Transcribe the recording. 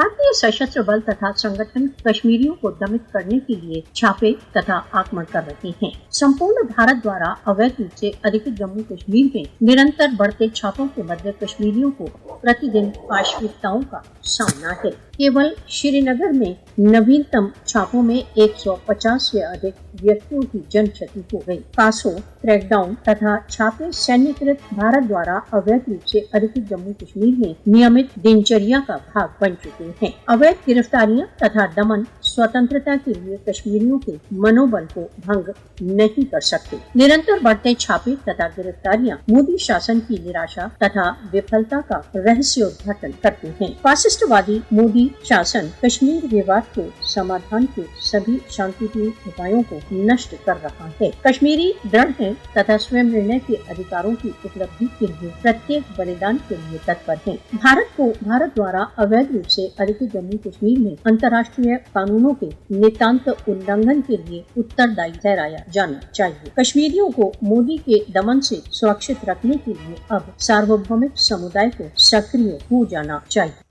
भारतीय सशस्त्र बल तथा संगठन कश्मीरियों को दमित करने के लिए छापे तथा आक्रमण कर रहे हैं। संपूर्ण भारत द्वारा अवैध रूप से अधिकृत जम्मू कश्मीर में निरंतर बढ़ते छापों के मध्य कश्मीरियों को प्रतिदिन पाशविकताओं का सामना है। केवल श्रीनगर में नवीनतम छापों में 150 से अधिक व्यक्तियों की जन क्षति हो गई। पासो, क्रैकडाउन तथा छापे सैन्यकृत भारत द्वारा अवैध रूप से अधिकृत जम्मू कश्मीर में नियमित दिनचर्या का भाग बन चुके हैं। अवैध गिरफ्तारियां तथा दमन स्वतंत्रता के लिए कश्मीरियों के मनोबल को भंग नहीं कर सकते। निरंतर बढ़ते छापे तथा गिरफ्तारियां मोदी शासन की निराशा तथा विफलता का रहस्योद्घाटन करते हैं। फासिस्टवादी मोदी शासन कश्मीर विवाद को समाधान के सभी शांतिपूर्ण उपायों को नष्ट कर रहा है। कश्मीरी दृढ़ है तथा स्वयं निर्णय के अधिकारों की उपलब्धि के लिए प्रत्येक बलिदान के लिए तत्पर है। भारत द्वारा अवैध रूप से अधिकृत जम्मू कश्मीर में अंतर्राष्ट्रीय कानूनों के नितांत उल्लंघन के लिए उत्तरदायी ठहराया जाना चाहिए। कश्मीरियों को मोदी के दमन से सुरक्षित रखने के लिए अब सार्वभौमिक समुदाय को सक्रिय हो जाना चाहिए।